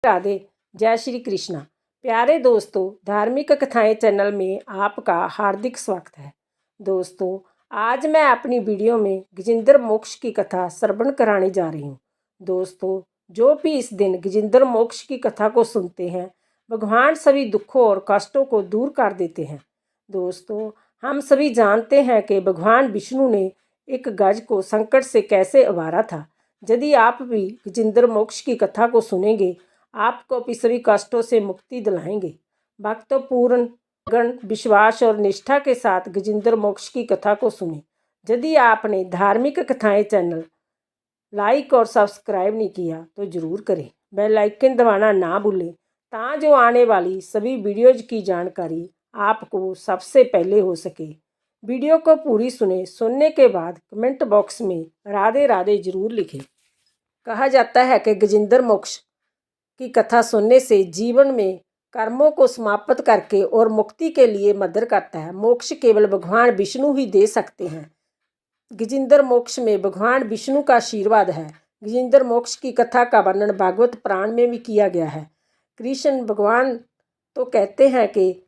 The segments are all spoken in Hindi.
राधे। जय श्री कृष्णा। प्यारे दोस्तों, धार्मिक कथाएं चैनल में आपका हार्दिक स्वागत है। दोस्तों, आज मैं अपनी वीडियो में गजेंद्र मोक्ष की कथा श्रवण कराने जा रही हूँ। दोस्तों, जो भी इस दिन गजेंद्र मोक्ष की कथा को सुनते हैं, भगवान सभी दुखों और कष्टों को दूर कर देते हैं। दोस्तों, हम सभी जानते हैं कि भगवान विष्णु ने एक गज को संकट से कैसे उबारा था। यदि आप भी गजेंद्र मोक्ष की कथा को सुनेंगे, आपको भी सभी कष्टों से मुक्ति दिलाएंगे। भक्तों, पूर्ण गण विश्वास और निष्ठा के साथ गजेंद्र मोक्ष की कथा को सुने। यदि आपने धार्मिक कथाएं चैनल लाइक और सब्सक्राइब नहीं किया तो ज़रूर करें। बेल आइकन दबाना ना भूलें, जो आने वाली सभी वीडियोज की जानकारी आपको सबसे पहले हो सके। वीडियो को पूरी सुने। सुनने के बाद कमेंट बॉक्स में राधे राधे ज़रूर लिखें। कहा जाता है कि गजेंद्र मोक्ष की कथा सुनने से जीवन में कर्मों को समाप्त करके और मुक्ति के लिए मदद करता है। मोक्ष केवल भगवान विष्णु ही दे सकते हैं। गजेंद्र मोक्ष में भगवान विष्णु का आशीर्वाद है। गजेंद्र मोक्ष की कथा का वर्णन भागवत पुराण में भी किया गया है। कृष्ण भगवान तो कहते हैं कि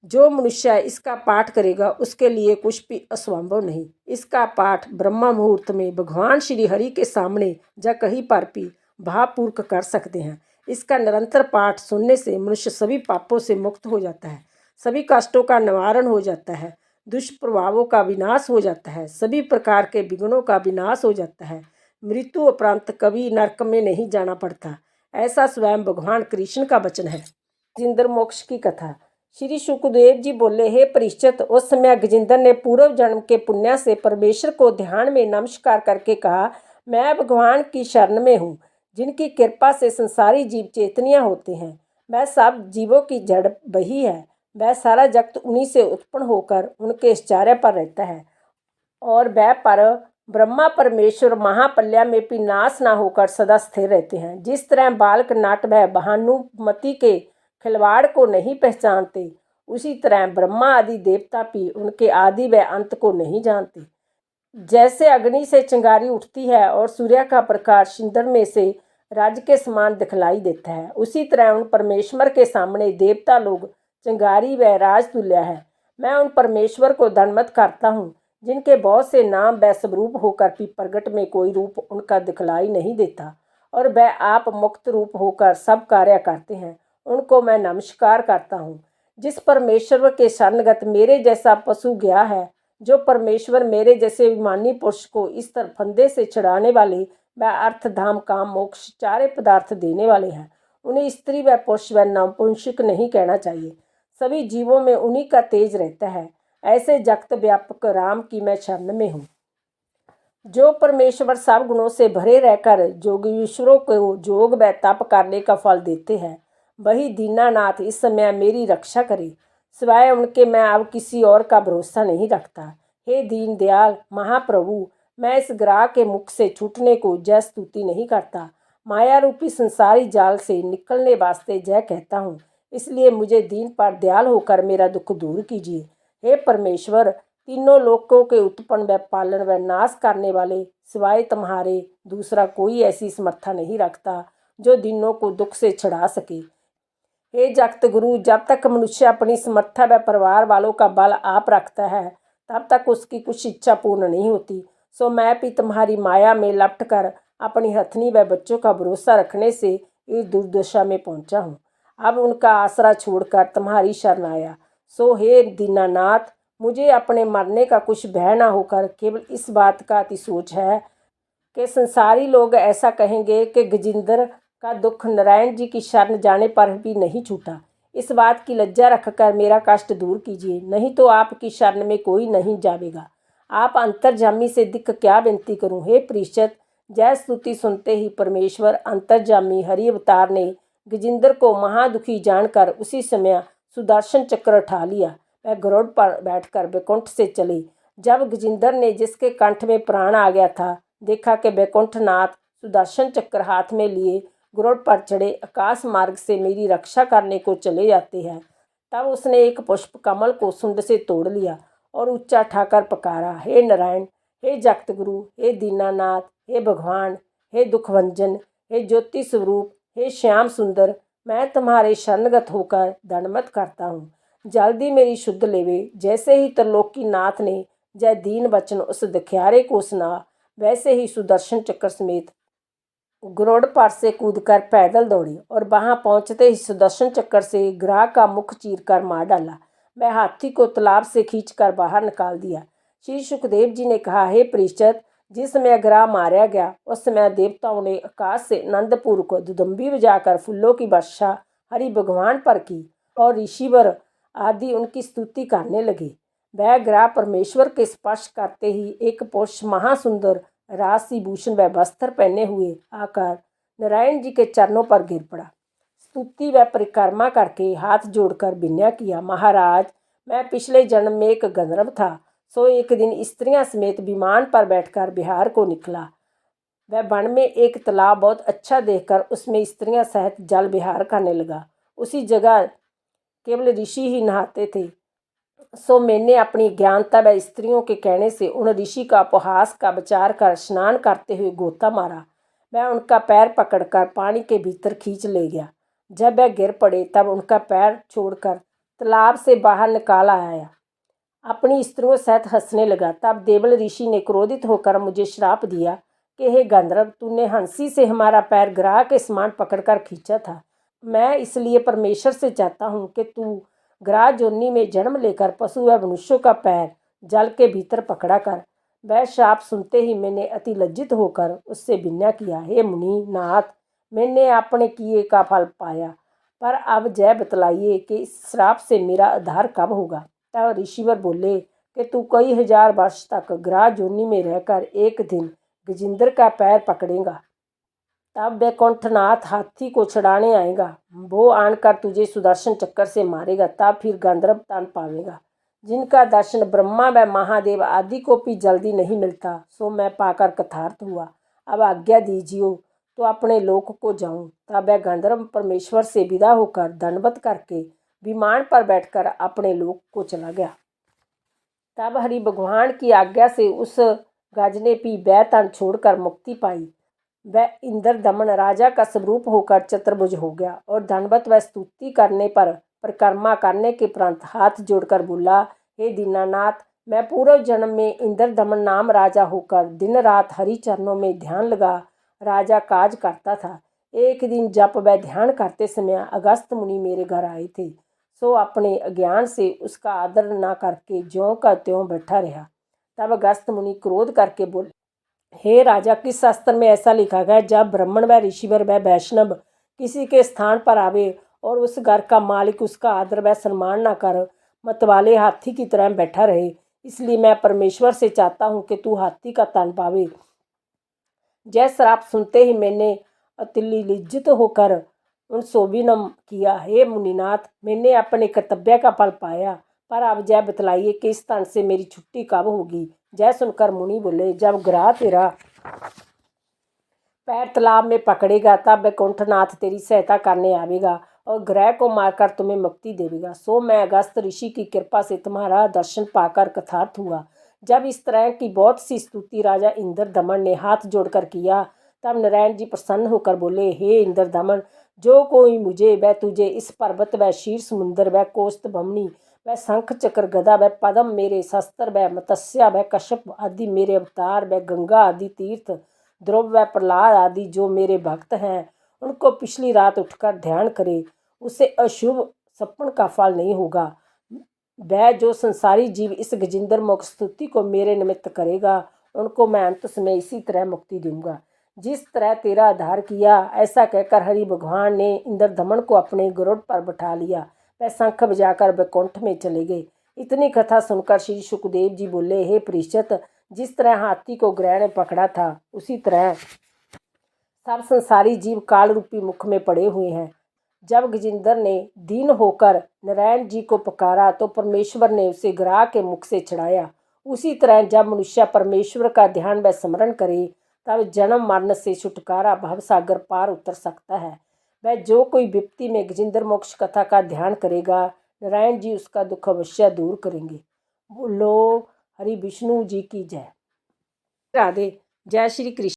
जो मनुष्य इसका पाठ करेगा उसके लिए कुछ भी असंभव नहीं। इसका पाठ ब्रह्मा मुहूर्त में भगवान श्री हरि के सामने या कहीं पर भी भावपूर्वक कर सकते हैं। इसका निरंतर पाठ सुनने से मनुष्य सभी पापों से मुक्त हो जाता है, सभी कष्टों का निवारण हो जाता है, दुष्प्रभावों का विनाश हो जाता है, सभी प्रकार के विघ्नों का विनाश हो जाता है। मृत्यु उपरांत कभी नरक में नहीं जाना पड़ता, ऐसा स्वयं भगवान कृष्ण का वचन है। गजेंद्र मोक्ष की कथा। श्री सुखदेव जी बोले, हे परीक्षित, उस समय गजेंद्र ने पूर्व जन्म के पुण्य से परमेश्वर को ध्यान में नमस्कार करके कहा, मैं भगवान की शरण में हूँ, जिनकी कृपा से संसारी जीव चेतनियाँ होते हैं। वह सब जीवों की जड़ वही है। वह सारा जगत उन्हीं से उत्पन्न होकर उनके आश्चर्य पर रहता है और वह पर ब्रह्मा परमेश्वर महाप्रलय में भी नाश ना होकर सदा स्थिर रहते हैं। जिस तरह बालक नाट व भानुमति के खिलवाड़ को नहीं पहचानते, उसी तरह ब्रह्मा आदि देवता भी उनके आदि व अंत को नहीं जानते। जैसे अग्नि से चिंगारी उठती है और सूर्य का प्रकाश इंद्र में से राज्य के समान दिखलाई देता है, उसी तरह उन परमेश्वर के सामने देवता लोग चिंगारी व राजतुल्य है। मैं उन परमेश्वर को धन्यवाद करता हूँ, जिनके बहुत से नाम व स्वरूप होकर भी प्रगट में कोई रूप उनका दिखलाई नहीं देता और वह आप मुक्त रूप होकर सब कार्य करते हैं। उनको मैं नमस्कार करता हूँ। जिस परमेश्वर के शरणगत मेरे जैसा पशु गया है, जो परमेश्वर मेरे जैसे विमानी पुरुष को इस तरह फंदे से छुड़ाने वाले व अर्थ धाम काम मोक्ष चारे पदार्थ देने वाले हैं, उन्हें स्त्री व पुरुष व नपुंसक नहीं कहना चाहिए। सभी जीवों में उन्हीं का तेज रहता है। ऐसे जगत व्यापक राम की मैं शरण में हूँ। जो परमेश्वर सब गुणों से भरे रहकर योगीश्वरों को योग व तप करने का फल देते हैं, वही दीनानाथ इस समय मेरी रक्षा करे। सिवाय उनके मैं अब किसी और का भरोसा नहीं रखता। हे दीन दयाल महाप्रभु, मैं इस ग्राह के मुख से छूटने को जय स्तुति नहीं करता, माया रूपी संसारी जाल से निकलने वास्ते जय कहता हूँ। इसलिए मुझे दीन पर दयाल होकर मेरा दुख दूर कीजिए। हे परमेश्वर, तीनों लोकों के उत्पन्न व पालन व नाश करने वाले, सिवाय तुम्हारे दूसरा कोई ऐसी समर्था नहीं रखता जो दिनों को दुख से छुड़ा सके। हे जगत गुरु, जब तक मनुष्य अपनी समर्था व परिवार वालों का बल आप रखता है, तब तक उसकी कुछ इच्छा पूर्ण नहीं होती। सो मैं भी तुम्हारी माया में लपट कर अपनी हथनी व बच्चों का भरोसा रखने से इस दुर्दशा में पहुंचा हूँ। अब उनका आसरा छोड़कर तुम्हारी शरण आया। सो हे दीनानाथ, मुझे अपने मरने का कुछ भय न होकर केवल इस बात का अति सोच है कि संसारी लोग ऐसा कहेंगे कि गजेंद्र का दुख नारायण जी की शरण जाने पर भी नहीं छूटा। इस बात की लज्जा रखकर मेरा कष्ट दूर कीजिए, नहीं तो आपकी शरण में कोई नहीं जावेगा। आप अंतर्जामी से दिख क्या विनती करूं। हे परीक्षित, जय स्तुति सुनते ही परमेश्वर अंतर्जामी हरि अवतार ने गजेंद्र को महादुखी जानकर उसी समय सुदर्शन चक्र उठा लिया। वह गरुड़ पर बैठकर वैकुंठ से चले। जब गजेंद्र ने, जिसके कंठ में प्राण आ गया था, देखा कि वैकुंठनाथ सुदर्शन चक्र हाथ में लिए गरुड़ पर चढ़े आकाश मार्ग से मेरी रक्षा करने को चले जाते हैं, तब उसने एक पुष्प कमल को सुंड से तोड़ लिया और ऊंचा ठाकर पकारा, हे नारायण, हे जगत गुरु, हे दीनानाथ, हे भगवान, हे दुखभंजन, हे ज्योति स्वरूप, हे श्याम सुंदर, मैं तुम्हारे शरणगत होकर दंडवत करता हूँ। जल्दी मेरी शुद्ध लेवे। जैसे ही त्रिलोकी नाथ ने जय दीन वचन उस दुखियारे को सुना, वैसे ही सुदर्शन चक्र समेत गरुड़ पर से कूदकर पैदल दौड़ी और वहां पहुंचते ही सुदर्शन चक्र से ग्राह का मुख चीर कर मार डाला। वह हाथी को तालाब से खींचकर बाहर निकाल दिया। श्री सुखदेव जी ने कहा, हे परीक्षित, जिस समय ग्राह मारा गया उस समय देवताओं ने आकाश से आनंदपूर्वक दुदुम्बी बजाकर फूलों की वर्षा हरि भगवान पर की और ऋषिवर आदि उनकी स्तुति करने लगे। वह ग्राह परमेश्वर के स्पर्श करते ही एक पुरुष महासुंदर राशि भूषण व वस्त्र पहने हुए आकर नारायण जी के चरणों पर गिर पड़ा। स्तुति व परिक्रमा करके हाथ जोड़कर विनय किया, महाराज, मैं पिछले जन्म में एक गंधर्व था, सो एक दिन स्त्रियां समेत विमान पर बैठकर बिहार को निकला। वह वन में एक तालाब बहुत अच्छा देखकर उसमें स्त्रियां सहित जल विहार करने लगा। उसी जगह केवल ऋषि ही नहाते थे, सो मैंने अपनी ज्ञानता व स्त्रियों के कहने से उन ऋषि का उपहास का विचार कर स्नान करते हुए गोता मारा। वह उनका पैर पकड़कर पानी के भीतर खींच ले गया। जब वह गिर पड़े तब उनका पैर छोड़कर तालाब से बाहर निकाल आया। अपनी स्त्रियों सहित हंसने लगा। तब देवल ऋषि ने क्रोधित होकर मुझे श्राप दिया कि हे गंधर्व, तूने हंसी से हमारा पैर ग्राह के समान पकड़कर खींचा था। मैं इसलिए परमेश्वर से चाहता हूँ कि तू ग्राह जोनि में जन्म लेकर पशु व मनुष्यों का पैर जल के भीतर पकड़ा कर। वह श्राप सुनते ही मैंने अति लज्जित होकर उससे विनय किया, हे मुनि नाथ, मैंने अपने किए का फल पाया, पर अब जय बतलाइए कि इस श्राप से मेरा उद्धार कब होगा। तब ऋषिवर बोले कि तू कई हजार वर्ष तक ग्राह जोनि में रहकर एक दिन गजेंद्र का पैर पकड़ेगा। तब वैकुंठनाथ हाथी को छुड़ाने आएगा। वो आनकर तुझे सुदर्शन चक्कर से मारेगा। तब फिर गंधर्व तन पावेगा, जिनका दर्शन ब्रह्मा व महादेव आदि को भी जल्दी नहीं मिलता। सो मैं पाकर कृतार्थ हुआ। अब आज्ञा दीजिए तो अपने लोक को जाऊं। तब वह गंधर्व परमेश्वर से विदा होकर दंडवत करके विमान पर बैठकर अपने लोक को चला गया। तब हरि भगवान की आज्ञा से उस गज ने भी वह तन छोड़कर मुक्ति पाई। वह इंद्र दमन राजा का स्वरूप होकर चतुर्भुज हो गया और दंडवत व स्तुति करने पर परिक्रमा करने के उपरांत हाथ जोड़कर बोला, हे दीनानाथ, मैं पूर्व जन्म में इंद्र दमन नाम राजा होकर दिन रात हरि चरणों में ध्यान लगा राजा काज करता था। एक दिन जप व ध्यान करते समय अगस्त मुनि मेरे घर आए थे। सो अपने अज्ञान से उसका आदर न करके ज्यों का त्यों बैठा रहा। तब अगस्त मुनि क्रोध करके बोले, हे राजा, किस शास्त्र में ऐसा लिखा गया, जब ब्राह्मण व ऋषिवर व वैष्णव किसी के स्थान पर आवे और उस घर का मालिक उसका आदर व सम्मान न कर मतवाले हाथी की तरह बैठा रहे। इसलिए मैं परमेश्वर से चाहता हूँ कि तू हाथी का तन पावे। जय श्राप सुनते ही मैंने अतिलिज्जित होकर उन सोबिनम किया, हे मुनिनाथ, मैंने अपने कर्तव्य का फल पाया, पर अब जय बतलाइए कि इस तन से मेरी छुट्टी कब होगी। जय सुनकर मुनि बोले, जब ग्राह तेरा पैर तालाब में पकड़ेगा तब वैकुंठनाथ तेरी सहायता करने आवेगा और ग्रह को मारकर तुम्हें मुक्ति देवेगा। सो मैं अगस्त ऋषि की कृपा से तुम्हारा दर्शन पाकर कृतार्थ हुआ। जब इस तरह की बहुत सी स्तुति राजा इंद्र दमन ने हाथ जोड़कर किया, तब नारायण जी प्रसन्न होकर बोले, हे इंद्र दमन, जो कोई मुझे व तुझे इस पर्वत व शीर समुद्र व कोस्त भमनी व शंख चक्र गदा व पद्म मेरे शस्त्र व मत्स्य व कश्यप आदि मेरे अवतार व गंगा आदि तीर्थ ध्रुव व प्रहलाद आदि जो मेरे भक्त हैं, उनको पिछली रात उठकर ध्यान करे, उसे अशुभ सपन का फल नहीं होगा। वह जो संसारी जीव इस गजेंद्र मुख स्तुति को मेरे निमित्त करेगा, उनको मैं अंत समय इसी तरह मुक्ति दूंगा। जिस तरह तेरा आधार किया, ऐसा कहकर हरि भगवान ने इंद्र दमन को अपने गरुड़ पर बैठा लिया। वह शंख बजाकर वैकुंठ में चले गए। इतनी कथा सुनकर श्री सुखदेव जी बोले, हे परीक्षित, जिस तरह हाथी को ग्रह ने पकड़ा था, उसी तरह सब संसारी जीव काल रूपी मुख में पड़े हुए हैं। जब गजेंद्र ने दीन होकर नारायण जी को पुकारा तो परमेश्वर ने उसे ग्राह के मुख से छुड़ाया। उसी तरह जब मनुष्य परमेश्वर का ध्यान व स्मरण करे, तब जन्म मरण से छुटकारा भव सागर पार उतर सकता है। वह जो कोई विपत्ति में गजेंद्र मोक्ष कथा का ध्यान करेगा, नारायण जी उसका दुख अवश्य दूर करेंगे। बोलो हरि विष्णु जी की जय। राधे। जय श्री कृष्ण।